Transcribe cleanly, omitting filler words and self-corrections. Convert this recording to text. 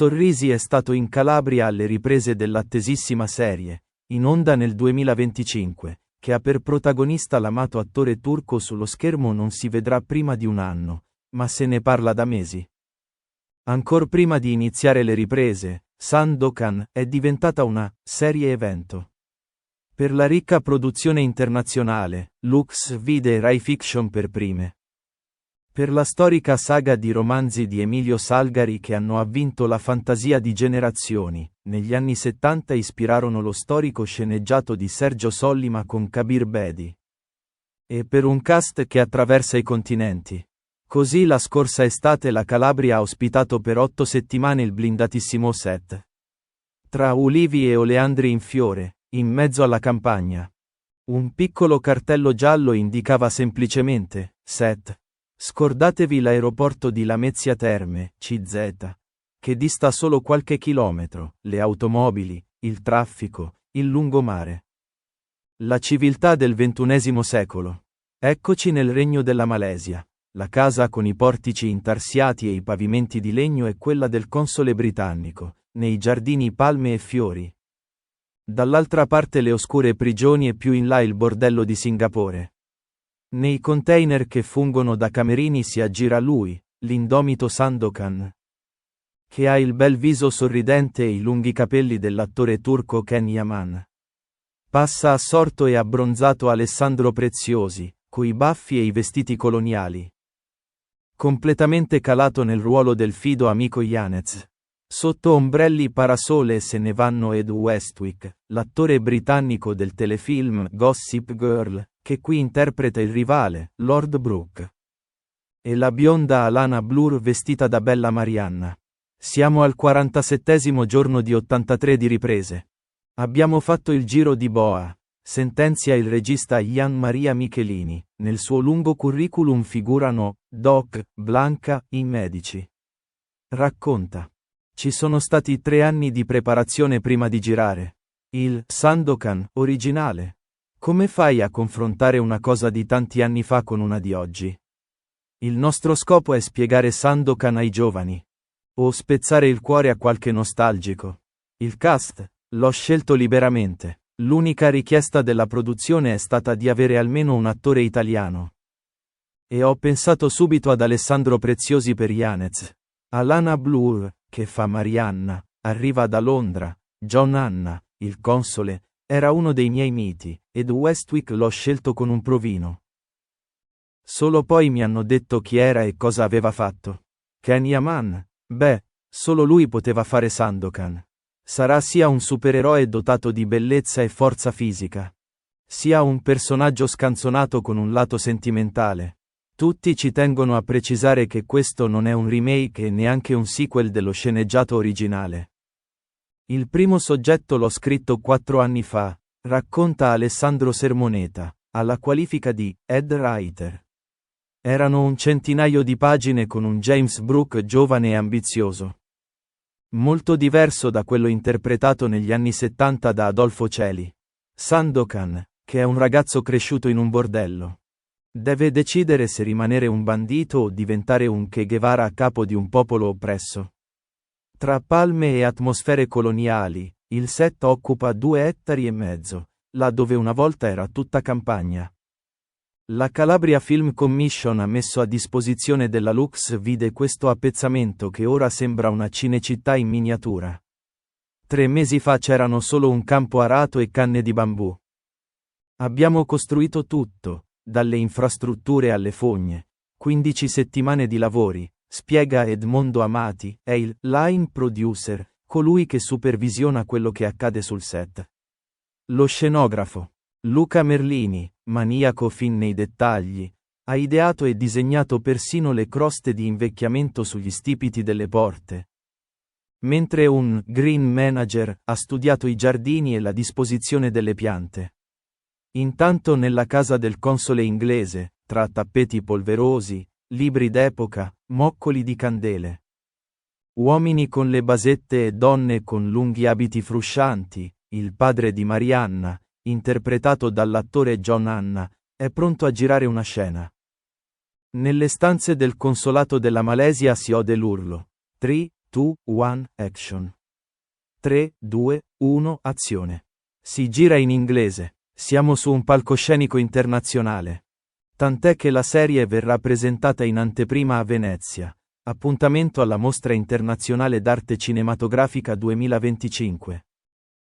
Sorrisi è stato in Calabria alle riprese dell'attesissima serie, in onda nel 2025, che ha per protagonista l'amato attore turco sullo schermo non si vedrà prima di un anno, ma se ne parla da mesi. Ancor prima di iniziare le riprese, Sandokan è diventata una serie evento. Per la ricca produzione internazionale, Lux vide Rai Fiction per prime. Per la storica saga di romanzi di Emilio Salgari che hanno avvinto la fantasia di generazioni, negli anni 70 ispirarono lo storico sceneggiato di Sergio Sollima con Kabir Bedi. E per un cast che attraversa i continenti. Così la scorsa estate la Calabria ha ospitato per 8 settimane il blindatissimo set. Tra ulivi e oleandri in fiore, in mezzo alla campagna. Un piccolo cartello giallo indicava semplicemente, set. Scordatevi l'aeroporto di Lamezia Terme, CZ. Che dista solo qualche chilometro, le automobili, il traffico, il lungomare. La civiltà del XXI secolo. Eccoci nel regno della Malesia. La casa con i portici intarsiati e i pavimenti di legno è quella del console britannico, nei giardini palme e fiori. Dall'altra parte le oscure prigioni e più in là il bordello di Singapore. Nei container che fungono da camerini si aggira lui, l'indomito Sandokan. Che ha il bel viso sorridente e i lunghi capelli dell'attore turco Ken Yaman. Passa assorto e abbronzato Alessandro Preziosi, coi baffi e i vestiti coloniali. Completamente calato nel ruolo del fido amico Yanez. Sotto ombrelli parasole se ne vanno Ed Westwick, l'attore britannico del telefilm Gossip Girl, che qui interpreta il rivale, Lord Brooke. E la bionda Alana Blur vestita da Bella Marianna. Siamo al 47° giorno di 83 di riprese. Abbiamo fatto il giro di boa, sentenzia il regista Ian Maria Michelini. Nel suo lungo curriculum figurano Doc, Blanca, i medici. Racconta. Ci sono stati 3 anni di preparazione prima di girare. Il Sandokan originale. Come fai a confrontare una cosa di tanti anni fa con una di oggi? Il nostro scopo è spiegare Sandokan ai giovani. O spezzare il cuore a qualche nostalgico. Il cast, l'ho scelto liberamente. L'unica richiesta della produzione è stata di avere almeno un attore italiano. E ho pensato subito ad Alessandro Preziosi per Yanez. Alana Blur, che fa Marianna, arriva da Londra. John Anna, il console, era uno dei miei miti, ed Westwick l'ho scelto con un provino. Solo poi mi hanno detto chi era e cosa aveva fatto. Ken Yaman? Beh, solo lui poteva fare Sandokan. Sarà sia un supereroe dotato di bellezza e forza fisica, sia un personaggio scanzonato con un lato sentimentale. Tutti ci tengono a precisare che questo non è un remake e neanche un sequel dello sceneggiato originale. Il primo soggetto l'ho scritto 4 anni fa, racconta Alessandro Sermoneta, alla qualifica di head writer. Erano un centinaio di pagine con un James Brooke giovane e ambizioso. Molto diverso da quello interpretato negli anni 70 da Adolfo Celi. Sandokan, che è un ragazzo cresciuto in un bordello. Deve decidere se rimanere un bandito o diventare un Che Guevara a capo di un popolo oppresso. Tra palme e atmosfere coloniali, il set occupa 2,5 ettari, là dove una volta era tutta campagna. La Calabria Film Commission ha messo a disposizione della Lux vide questo appezzamento che ora sembra una cinecittà in miniatura. 3 mesi fa c'erano solo un campo arato e canne di bambù. Abbiamo costruito tutto, dalle infrastrutture alle fogne. 15 settimane di lavori, spiega Edmondo Amati, è il line producer, colui che supervisiona quello che accade sul set. Lo scenografo, Luca Merlini, maniaco fin nei dettagli, ha ideato e disegnato persino le croste di invecchiamento sugli stipiti delle porte. Mentre un green manager ha studiato i giardini e la disposizione delle piante. Intanto nella casa del console inglese, tra tappeti polverosi, libri d'epoca, moccoli di candele. Uomini con le basette e donne con lunghi abiti fruscianti, il padre di Marianna, interpretato dall'attore John Anna, è pronto a girare una scena. Nelle stanze del consolato della Malesia si ode l'urlo. 3, 2, 1, action. 3, 2, 1, azione. Si gira in inglese. Siamo su un palcoscenico internazionale. Tant'è che la serie verrà presentata in anteprima a Venezia. Appuntamento alla Mostra Internazionale d'Arte Cinematografica 2025.